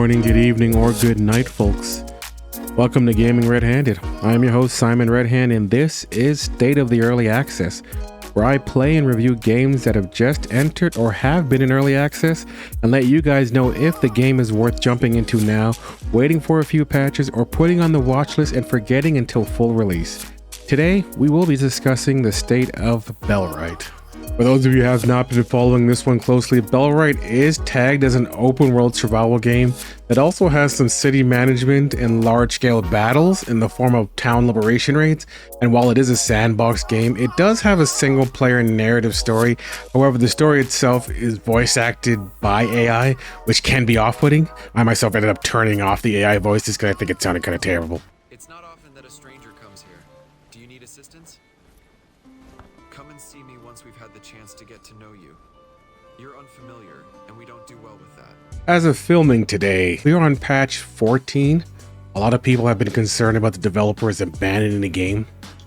morning, good evening, or good night, folks. Welcome to Gaming Redhanded. I'm your host, Simon Redhand, and this is State of the Early Access, where I play and review games that have just entered or have been in early access, and let you guys know if the game is worth jumping into now, waiting for a few patches, or putting on the watch list and forgetting until full release. Today, we will be discussing the state of Bellwright. For those of you who have not been following this one closely, Bellwright is tagged as an open world survival game that also has some city management and large scale battles in the form of town liberation raids. And while it is a sandbox game, it does have a single player narrative story. However, the story itself is voice acted by AI, which can be off-putting. I myself ended up turning off the AI voices because I think it sounded kind of terrible. It's not often that a stranger comes here. Do you need assistance? Come and see me once we've had the chance to get to know you. You're unfamiliar, and we don't do well with that. As of filming today, we are on patch 14. A lot of people have been concerned about the developers abandoning the game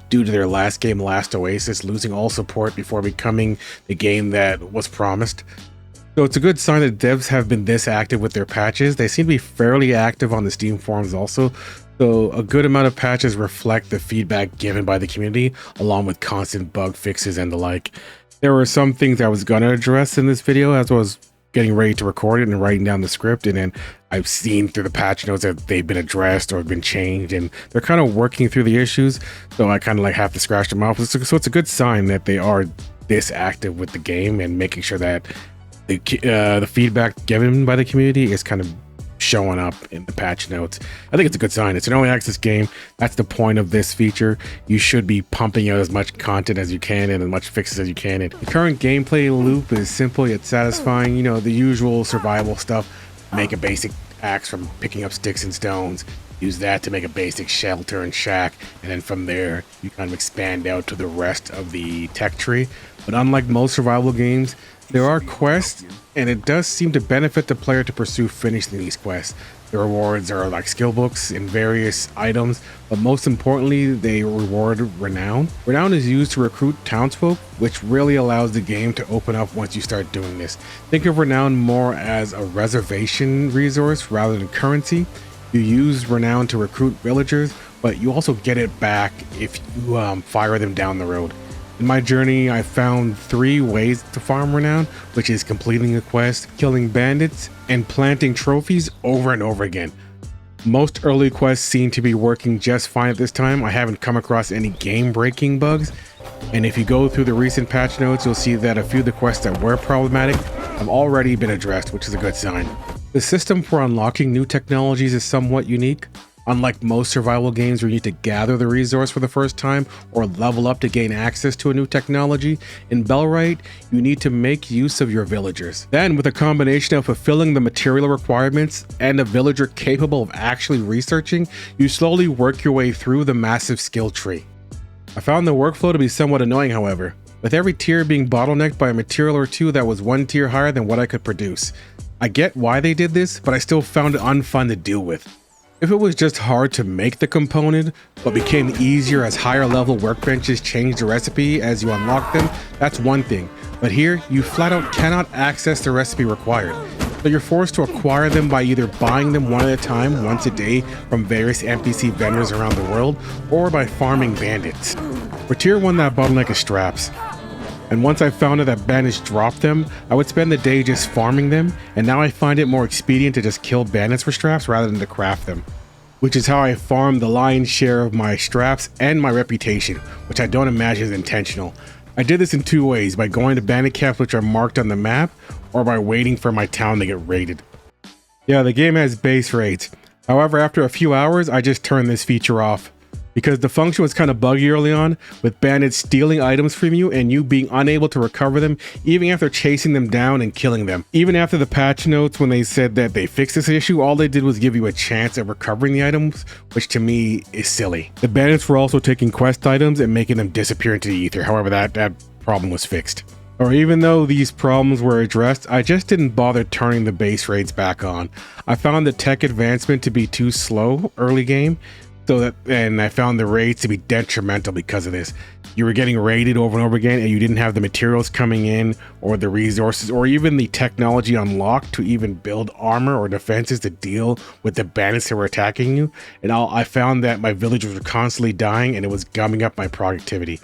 due to their last game, Last Oasis, losing all support before becoming the game that was promised. So it's a good sign that devs have been this active with their patches. They seem to be fairly active on the Steam forums also. So a good amount of patches reflect the feedback given by the community, along with constant bug fixes and the like. There were some things I was going to address in this video as I was getting ready to record it and writing down the script, and then I've seen through the patch notes that they've been addressed or been changed, and they're kind of working through the issues, so I kind of like have to scratch them off. So it's a good sign that they are this active with the game and making sure that the feedback given by the community is kind of showing up in the patch notes. I think it's a good sign. It's an early access game. That's the point of this feature. You should be pumping out as much content as you can and as much fixes as you can. And the current gameplay loop is simple yet satisfying. You know, the usual survival stuff. Make a basic axe from picking up sticks and stones. Use that to make a basic shelter and shack. And then from there, you kind of expand out to the rest of the tech tree. But unlike most survival games, there are quests, and it does seem to benefit the player to pursue finishing these quests. The rewards are like skill books and various items, but most importantly, they reward renown. Renown is used to recruit townsfolk, which really allows the game to open up once you start doing this. Think of renown more as a reservation resource rather than currency. You use renown to recruit villagers, but you also get it back if you fire them down the road. In my journey, I found 3 ways to farm renown, which is completing a quest, killing bandits, and planting trophies over and over again. Most early quests seem to be working just fine at this time. I haven't come across any game-breaking bugs, and if you go through the recent patch notes, you'll see that a few of the quests that were problematic have already been addressed, which is a good sign. The system for unlocking new technologies is somewhat unique. Unlike most survival games where you need to gather the resource for the first time or level up to gain access to a new technology, in Bellwright, you need to make use of your villagers. Then, with a combination of fulfilling the material requirements and a villager capable of actually researching, you slowly work your way through the massive skill tree. I found the workflow to be somewhat annoying, however, with every tier being bottlenecked by a material or two that was 1 tier higher than what I could produce. I get why they did this, but I still found it unfun to deal with. If it was just hard to make the component, but became easier as higher level workbenches changed the recipe as you unlock them, that's one thing. But here, you flat out cannot access the recipe required. So you're forced to acquire them by either buying them one at a time, once a day, from various NPC vendors around the world, or by farming bandits. For tier 1, that bottleneck is straps. And once I found out that bandits dropped them, I would spend the day just farming them, and now I find it more expedient to just kill bandits for straps rather than to craft them. Which is how I farm the lion's share of my straps and my reputation, which I don't imagine is intentional. I did this in 2 ways, by going to bandit camps which are marked on the map, or by waiting for my town to get raided. Yeah, the game has base raids. However, after a few hours, I just turned this feature off, because the function was kind of buggy early on, with bandits stealing items from you and you being unable to recover them even after chasing them down and killing them. Even after the patch notes, when they said that they fixed this issue, all they did was give you a chance at recovering the items, which to me is silly. The bandits were also taking quest items and making them disappear into the ether. However, that problem was fixed. Or even though these problems were addressed, I just didn't bother turning the base raids back on. I found the tech advancement to be too slow early game, And I found the raids to be detrimental because of this. You were getting raided over and over again, and you didn't have the materials coming in, or the resources, or even the technology unlocked to even build armor or defenses to deal with the bandits that were attacking you. And I found that my villagers were constantly dying, and it was gumming up my productivity.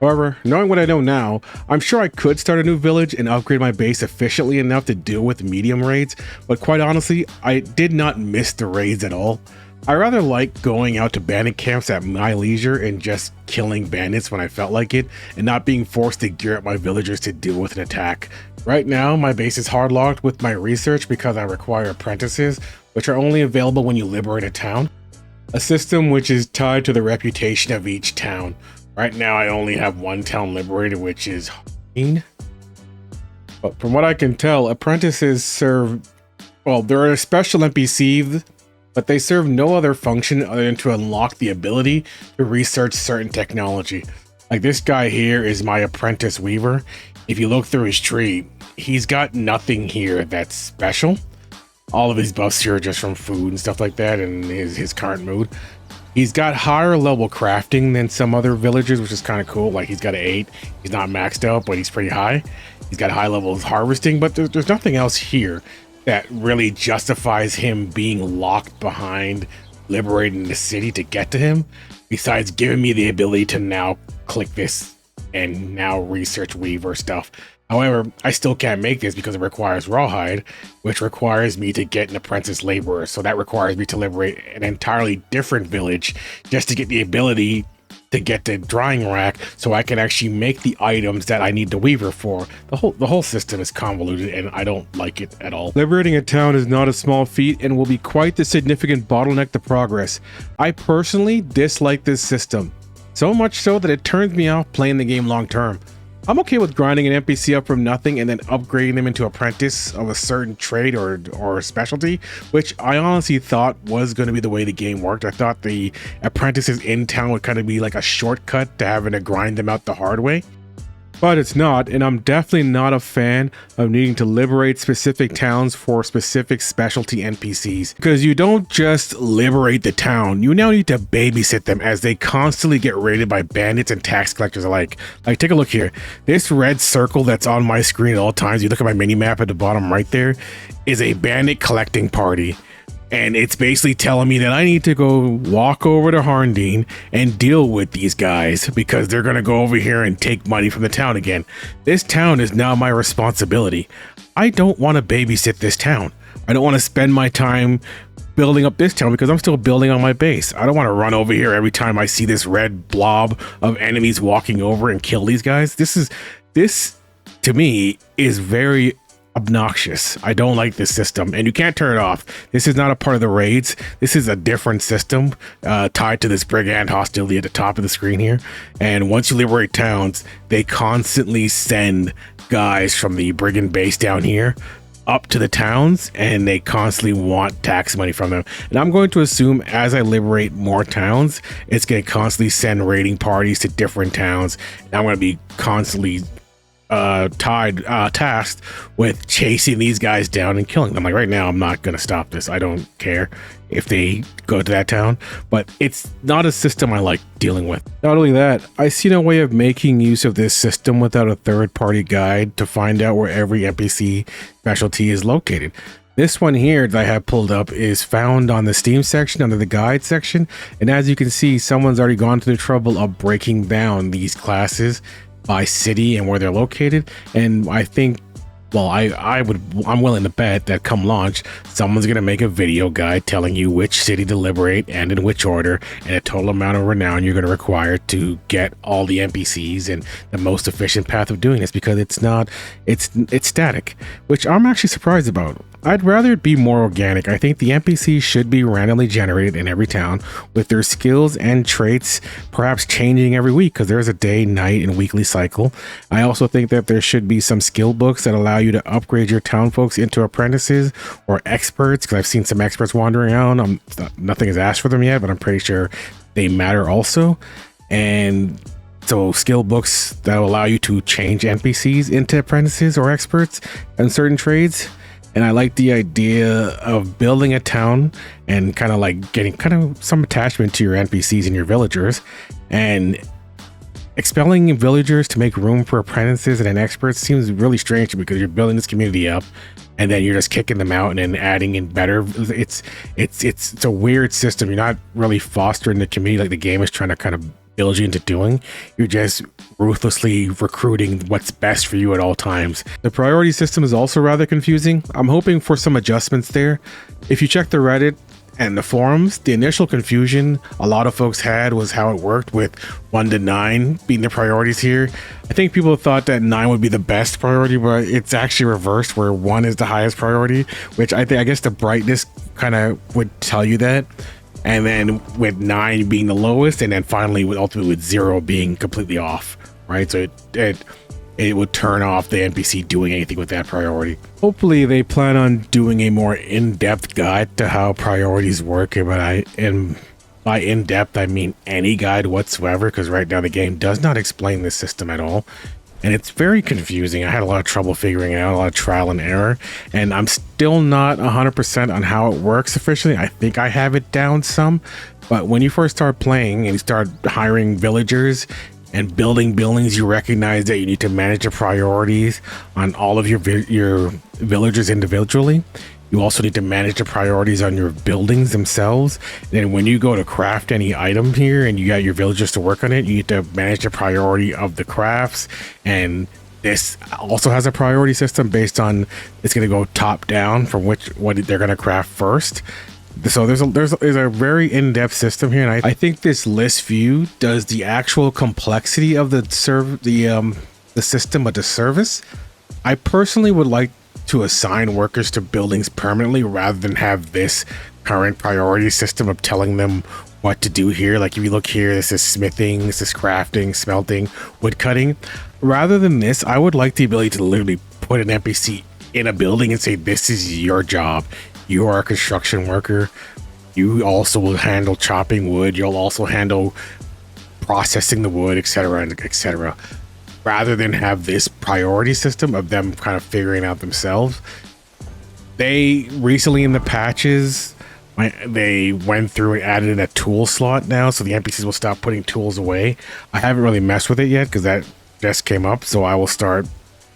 However, knowing what I know now, I'm sure I could start a new village and upgrade my base efficiently enough to deal with medium raids, but quite honestly, I did not miss the raids at all. I rather like going out to bandit camps at my leisure and just killing bandits when I felt like it, and not being forced to gear up my villagers to deal with an attack. Right now, my base is hardlocked with my research because I require apprentices, which are only available when you liberate a town. A system which is tied to the reputation of each town. Right now, I only have one town liberated, which is Hardeen. But from what I can tell, apprentices serve, well, they're a special NPC, but they serve no other function other than to unlock the ability to research certain technology. Like this guy here is my apprentice weaver. If you look through his tree, he's got nothing here that's special. All of his buffs here are just from food and stuff like that, and his current mood. He's got higher level crafting than some other villagers, which is kind of cool. Like he's got an 8. He's not maxed out, but he's pretty high. He's got high levels harvesting, but there's nothing else here that really justifies him being locked behind liberating the city to get to him, besides giving me the ability to now click this and now research weaver stuff. However, I still can't make this because it requires rawhide, which requires me to get an apprentice laborer. So that requires me to liberate an entirely different village just to get the ability to get the drying rack so I can actually make the items that I need the weaver for. The whole system is convoluted and I don't like it at all. Liberating a town is not a small feat and will be quite the significant bottleneck to progress. I personally dislike this system, so much so that it turns me off playing the game long term. I'm okay with grinding an NPC up from nothing and then upgrading them into apprentice of a certain trade or specialty, which I honestly thought was going to be the way the game worked. I thought the apprentices in town would kind of be like a shortcut to having to grind them out the hard way. But it's not, and I'm definitely not a fan of needing to liberate specific towns for specific specialty NPCs. Because you don't just liberate the town, you now need to babysit them as they constantly get raided by bandits and tax collectors alike. Like, take a look here. This red circle that's on my screen at all times, you look at my mini map at the bottom right there, is a bandit collecting party. And it's basically telling me that I need to go walk over to Hardeen and deal with these guys because they're going to go over here and take money from the town again. This town is now my responsibility. I don't want to babysit this town. I don't want to spend my time building up this town because I'm still building on my base. I don't want to run over here every time I see this red blob of enemies walking over and kill these guys. This to me is very obnoxious. I don't like this system, and you can't turn it off. This is not a part of the raids. This is a different system tied to this brigand hostility at the top of the screen here. And once you liberate towns, they constantly send guys from the brigand base down here up to the towns, and they constantly want tax money from them. And I'm going to assume as I liberate more towns, it's going to constantly send raiding parties to different towns, and I'm going to be constantly tasked with chasing these guys down and killing them. Like right now, I'm not going to stop this. I don't care if they go to that town, but it's not a system I like dealing with. Not only that, I see no way of making use of this system without a third-party guide to find out where every NPC specialty is located. This one here that I have pulled up is found on the Steam section under the guide section, and as you can see, someone's already gone to the trouble of breaking down these classes by city and where they're located. And I think, well, I'm willing to bet that come launch, someone's going to make a video guide telling you which city to liberate and in which order, and a total amount of renown you're going to require to get all the NPCs and the most efficient path of doing this, because it's static, which I'm actually surprised about. I'd rather it be more organic. I think the NPCs should be randomly generated in every town with their skills and traits perhaps changing every week because there's a day, night, and weekly cycle. I also think that there should be some skill books that allow you to upgrade your town folks into apprentices or experts, because I've seen some experts wandering around. Nothing has asked for them yet, but I'm pretty sure they matter also. And so skill books that will allow you to change NPCs into apprentices or experts in certain trades. and I like the idea of building a town and kind of like getting kind of some attachment to your NPCs and your villagers, and expelling villagers to make room for apprentices and an expert seems really strange because you're building this community up and then you're just kicking them out and then adding in better. It's a weird system. You're not really fostering the community like the game is trying to kind of build you into doing. You're just ruthlessly recruiting what's best for you at all times. The priority system is also rather confusing. I'm hoping for some adjustments there. If you check the Reddit and the forums, the initial confusion a lot of folks had was how it worked with 1 to 9 being the priorities here. I think people thought that 9 would be the best priority, but it's actually reversed where 1 is the highest priority, which I guess the brightness kind of would tell you that. And then with 9 being the lowest, and then finally ultimately with 0 being completely off, right? So it would turn off the NPC doing anything with that priority. Hopefully they plan on doing a more in-depth guide to how priorities work, but by in-depth I mean any guide whatsoever, because right now the game does not explain this system at all. And it's very confusing. I had a lot of trouble figuring it out, a lot of trial and error, and I'm still not 100% on how it works officially. I think I have it down some, but when you first start playing and you start hiring villagers and building buildings, you recognize that you need to manage the priorities on all of your villagers individually. You also need to manage the priorities on your buildings themselves. Then when you go to craft any item here and you got your villagers to work on it, you need to manage the priority of the crafts. And this also has a priority system based on, it's going to go top down from what they're going to craft first. So there's a very in-depth system here, and I think this list view does the actual complexity of the system of the service. I personally would like to assign workers to buildings permanently rather than have this current priority system of telling them what to do here. Like if you look here, this is smithing, this is crafting, smelting, wood cutting. Rather than this, I would like the ability to literally put an NPC in a building and say, this is your job. You are a construction worker. You also will handle chopping wood. You'll also handle processing the wood, etc., etc. Rather than have this priority system of them kind of figuring out themselves. They recently in the patches, they went through and added in a tool slot now, so the NPCs will stop putting tools away. I haven't really messed with it yet because that just came up, so I will start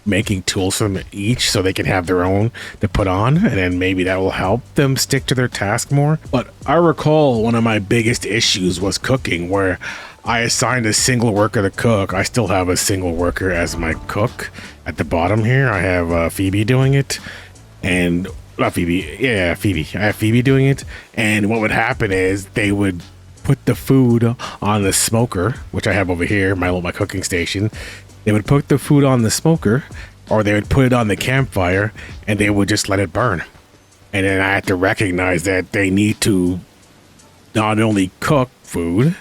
making tools for them each so they can have their own to put on, and then maybe that will help them stick to their task more. But I recall one of my biggest issues was cooking, where I assigned a single worker to cook. I still have a single worker as my cook at the bottom here. I have Phoebe doing it, and not Phoebe, yeah, Phoebe. I have Phoebe doing it, and what would happen is they would put the food on the smoker, which I have over here, my cooking station. They would put the food on the smoker, or they would put it on the campfire, and they would just let it burn. And then I had to recognize that they need to not only cook food,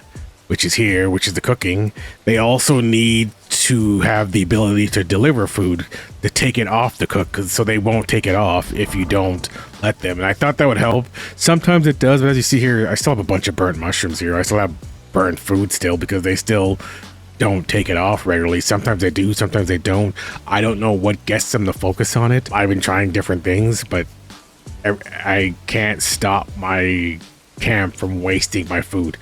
which is here, which is the cooking, they also need to have the ability to deliver food, to take it off the cook, so they won't take it off if you don't let them. And I thought that would help. Sometimes it does, but as you see here, I still have a bunch of burnt mushrooms here. I still have burnt food still because they still don't take it off regularly. Sometimes they do, sometimes they don't. I don't know what gets them to focus on it. I've been trying different things, but I can't stop my camp from wasting my food.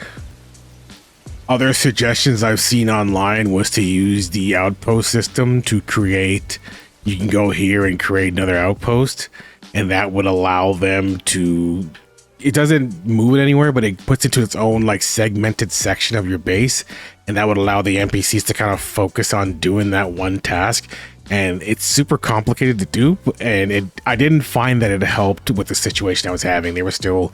Other suggestions I've seen online was to use the outpost system to create, you can go here and create another outpost, and that would allow them to, it doesn't move it anywhere, but it puts it to its own like segmented section of your base, and that would allow the NPCs to kind of focus on doing that one task. And it's super complicated to do, and I didn't find that it helped with the situation I was having. They were still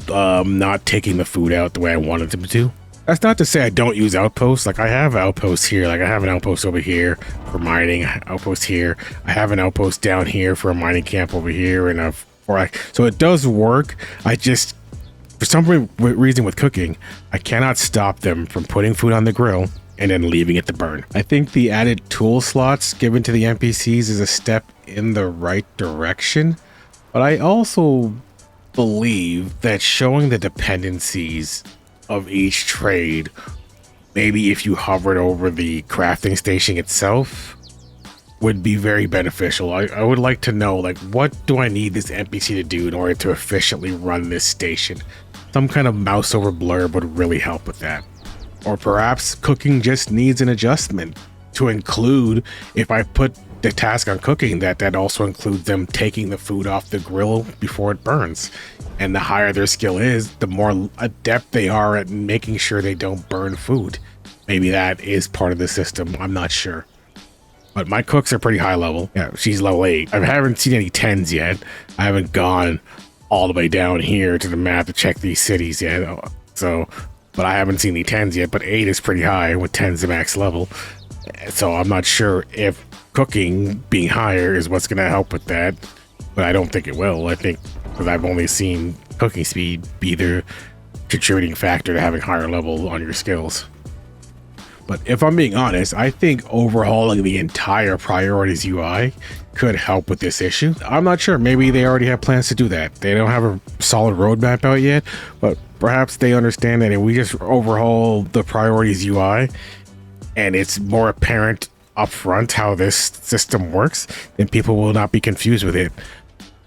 not taking the food out the way I wanted them to. That's not to say I don't use outposts. Like I have outposts here. Like I have an outpost over here for mining, outpost here. I have an outpost down here for a mining camp over here, and so it does work. I just, for some reason with cooking, I cannot stop them from putting food on the grill and then leaving it to burn. I think the added tool slots given to the NPCs is a step in the right direction, but I also believe that showing the dependencies of each trade, maybe if you hovered over the crafting station itself, would be very beneficial. I would like to know, like, what do I need this NPC to do in order to efficiently run this station? Some kind of mouse over blurb would really help with that. Or perhaps cooking just needs an adjustment to include, if I put the task on cooking, that also includes them taking the food off the grill before it burns. And the higher their skill is, the more adept they are at making sure they don't burn food. Maybe that is part of the system, I'm not sure. But my cooks are pretty high level. Yeah, she's level 8. I haven't seen any 10s yet. I haven't gone all the way down here to the map to check these cities yet. So, but I haven't seen the 10s yet, but 8 is pretty high with 10's the max level. So I'm not sure if cooking being higher is what's going to help with that, but I don't think it will. I think because I've only seen cooking speed be the contributing factor to having higher level on your skills. But if I'm being honest, I think overhauling the entire priorities UI could help with this issue. I'm not sure. Maybe they already have plans to do that. They don't have a solid roadmap out yet, but perhaps they understand that if we just overhaul the priorities UI and it's more apparent upfront how this system works, then people will not be confused with it.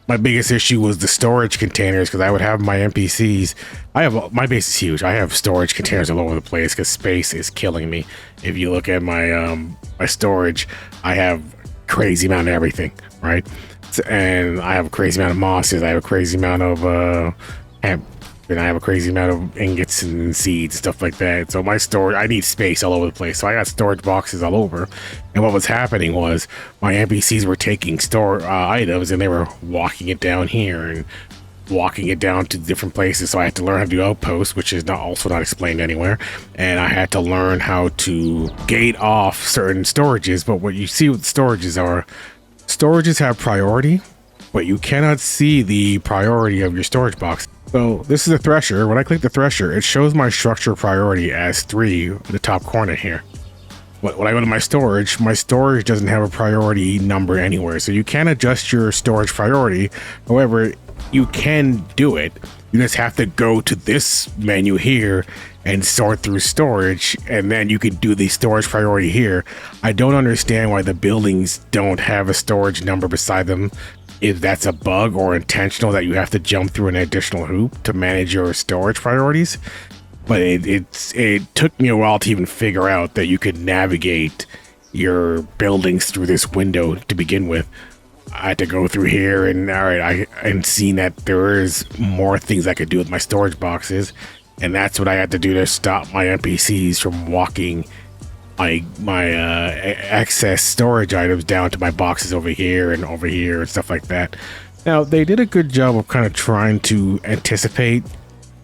My biggest issue was the storage containers, because I would have my NPCs. My base is huge. I have storage containers all over the place because space is killing me. If you look at my my storage, I have crazy amount of everything, right? And I have a crazy amount of mosses. I have a crazy amount of and I have a crazy amount of ingots and seeds, stuff like that. So my storage, I need space all over the place. So I got storage boxes all over. And what was happening was my NPCs were taking items and they were walking it down here and walking it down to different places. So I had to learn how to do outposts, which is also not explained anywhere. And I had to learn how to gate off certain storages. But what you see with storages have priority, but you cannot see the priority of your storage box. So this is a thresher. When I click the thresher, it shows my structure priority as 3 in the top corner here. But when I go to my storage doesn't have a priority number anywhere. So you can adjust your storage priority. However, you can do it. You just have to go to this menu here and sort through storage, and then you can do the storage priority here. I don't understand why the buildings don't have a storage number beside them. If that's a bug or intentional that you have to jump through an additional hoop to manage your storage priorities. But it took me a while to even figure out that you could navigate your buildings through this window to begin with. I had to go through here and and seen that there is more things I could do with my storage boxes. And that's what I had to do to stop my NPCs from walking my excess storage items down to my boxes over here and stuff like that. Now, they did a good job of kind of trying to anticipate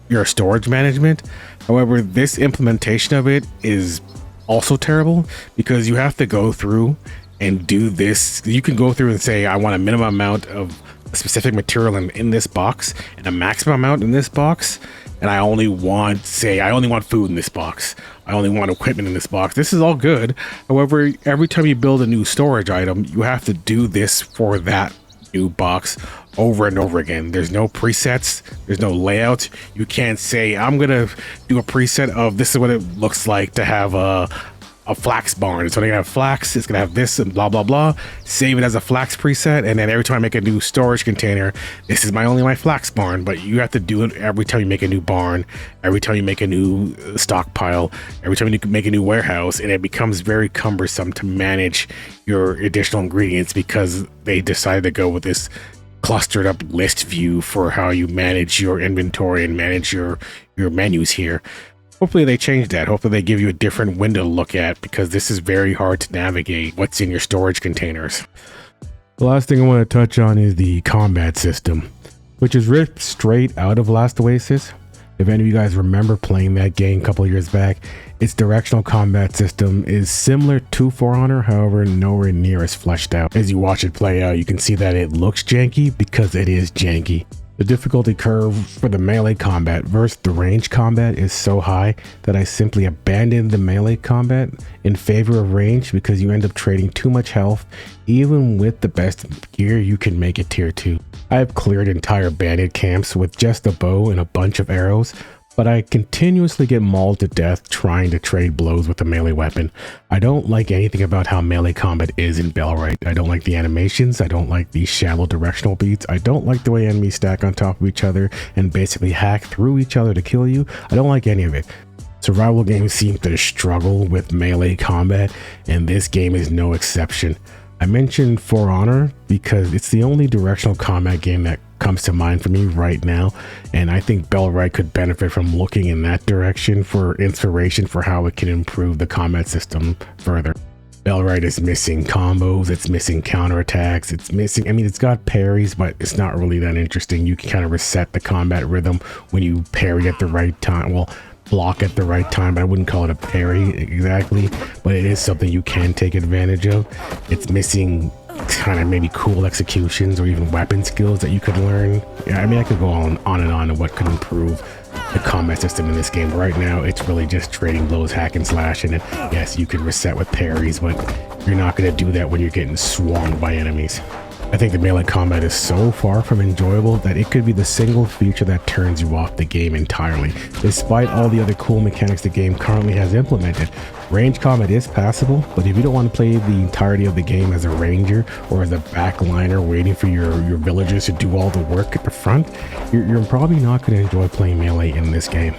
your storage management. However, this implementation of it is also terrible because you have to go through and do this. You can go through and say, I want a minimum amount of a specific material in this box and a maximum amount in this box. And I only want food in this box. I only want equipment in this box. This is all good. However, every time you build a new storage item, you have to do this for that new box over and over again. There's no presets. There's no layout. You can't say, I'm going to do a preset of this is what it looks like to have a flax barn. So they're gonna have flax, it's gonna have this and blah blah blah. Save it as a flax preset, and then every time I make a new storage container, this is my flax barn. But you have to do it every time you make a new barn, every time you make a new stockpile, every time you make a new warehouse, and it becomes very cumbersome to manage your additional ingredients because they decided to go with this clustered up list view for how you manage your inventory and manage your menus here. Hopefully they change that. Hopefully they give you a different window to look at, because this is very hard to navigate what's in your storage containers. The last thing I want to touch on is the combat system, which is ripped straight out of Last Oasis. If any of you guys remember playing that game a couple of years back, its directional combat system is similar to For Honor, however nowhere near as fleshed out. As you watch it play out, you can see that it looks janky because it is janky. The difficulty curve for the melee combat versus the range combat is so high that I simply abandoned the melee combat in favor of range, because you end up trading too much health. Even with the best gear, you can make it tier 2. I have cleared entire bandit camps with just a bow and a bunch of arrows, but I continuously get mauled to death trying to trade blows with a melee weapon. I don't like anything about how melee combat is in Bellwright. I don't like the animations, I don't like the shallow directional beats, I don't like the way enemies stack on top of each other and basically hack through each other to kill you. I don't like any of it. Survival games seem to struggle with melee combat, and this game is no exception. I mentioned For Honor because it's the only directional combat game that comes to mind for me right now, and I think Bellwright could benefit from looking in that direction for inspiration for how it can improve the combat system further. Bellwright is missing combos, it's missing counterattacks, it's got parries, but it's not really that interesting. You can kind of reset the combat rhythm when you parry at the right time. Well, block at the right time, but I wouldn't call it a parry exactly, but it is something you can take advantage of. It's missing kind of maybe cool executions or even weapon skills that you could learn. I mean, I could go on and on what could improve the combat system in this game. But right now, it's really just trading blows, hack and slash, and yes, you can reset with parries, but you're not going to do that when you're getting swarmed by enemies. I think the melee combat is so far from enjoyable that it could be the single feature that turns you off the game entirely. Despite all the other cool mechanics the game currently has implemented, range combat is passable, but if you don't want to play the entirety of the game as a ranger or as a backliner waiting for your villagers to do all the work at the front, you're probably not going to enjoy playing melee in this game.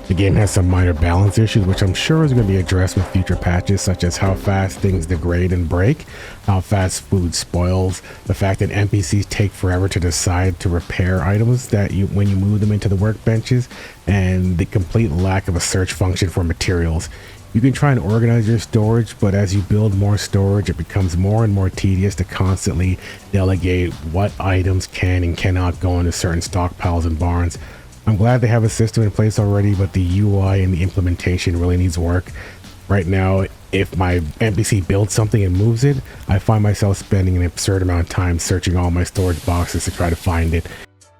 The game has some minor balance issues, which I'm sure is going to be addressed with future patches, such as how fast things degrade and break, how fast food spoils, the fact that NPCs take forever to decide to repair items when you move them into the workbenches, and the complete lack of a search function for materials. You can try and organize your storage, but as you build more storage, it becomes more and more tedious to constantly delegate what items can and cannot go into certain stockpiles and barns. I'm glad they have a system in place already, but the UI and the implementation really needs work. Right now, if my NPC builds something and moves it, I find myself spending an absurd amount of time searching all my storage boxes to try to find it.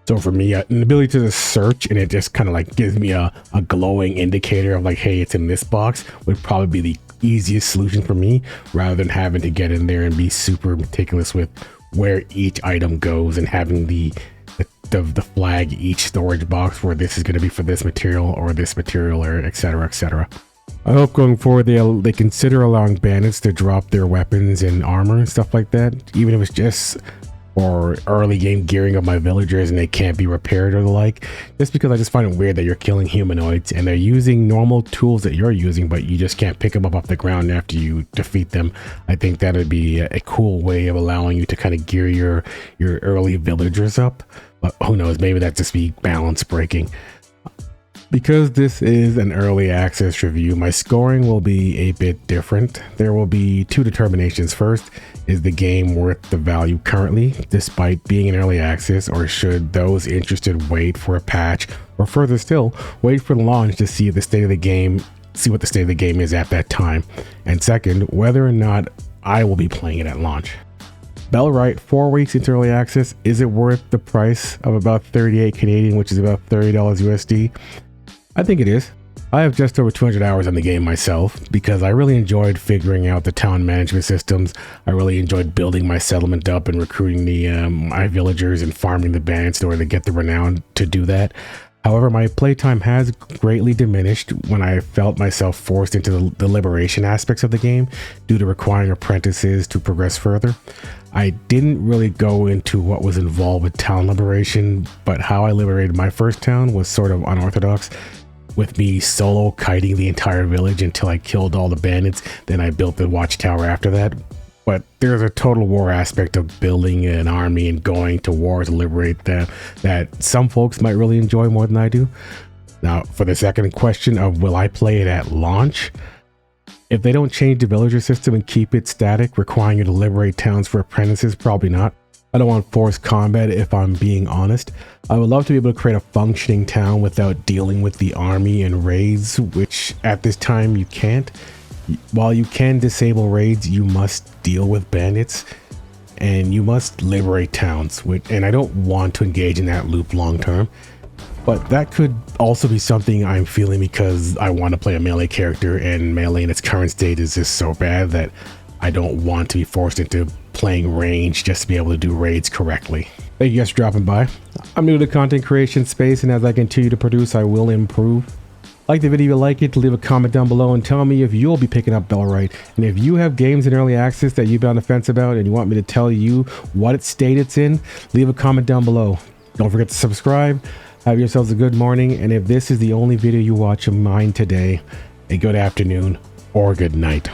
So for me, an ability to just search and it just kind of like gives me a glowing indicator of like, hey, it's in this box, would probably be the easiest solution for me, rather than having to get in there and be super meticulous with where each item goes and having the flag each storage box where this is going to be for this material or etc, etc. I hope going forward they consider allowing bandits to drop their weapons and armor and stuff like that, even if it's just for early game gearing of my villagers and they can't be repaired or the like, just because I just find it weird that you're killing humanoids and they're using normal tools that you're using, but you just can't pick them up off the ground after you defeat them. I think that would be a cool way of allowing you to kind of gear your early villagers up, but who knows, maybe that just be balance breaking. Because this is an early access review, my scoring will be a bit different. There will be two determinations. First, is the game worth the value currently, despite being in early access, or should those interested wait for a patch, or further still, wait for the launch to see what the state of the game is at that time? And second, whether or not I will be playing it at launch. Bellwright, 4 weeks into early access, is it worth the price of about 38 Canadian, which is about $30 USD? I think it is. I have just over 200 hours on the game myself because I really enjoyed figuring out the town management systems. I really enjoyed building my settlement up and recruiting my villagers and farming the bandits in order to get the renown to do that. However, my playtime has greatly diminished when I felt myself forced into the liberation aspects of the game due to requiring apprentices to progress further. I didn't really go into what was involved with town liberation, but how I liberated my first town was sort of unorthodox, with me solo kiting the entire village until I killed all the bandits. Then I built the watchtower after that. But there's a total war aspect of building an army and going to war to liberate them that some folks might really enjoy more than I do. Now, for the second question of will I play it at launch? If they don't change the villager system and keep it static, requiring you to liberate towns for apprentices, probably not. I don't want forced combat if I'm being honest. I would love to be able to create a functioning town without dealing with the army and raids, which at this time you can't. While you can disable raids, you must deal with bandits and you must liberate towns, and I don't want to engage in that loop long term. But that could also be something I'm feeling because I want to play a melee character, and melee in its current state is just so bad that I don't want to be forced into playing range just to be able to do raids correctly. Thank you guys for dropping by. I'm new to the content creation space, and as I continue to produce, I will improve. Like the video if you like it, leave a comment down below and tell me if you'll be picking up Bellwright. And if you have games in early access that you've been on the fence about and you want me to tell you what state it's in, leave a comment down below. Don't forget to subscribe. Have yourselves a good morning, and if this is the only video you watch of mine today, a good afternoon or good night.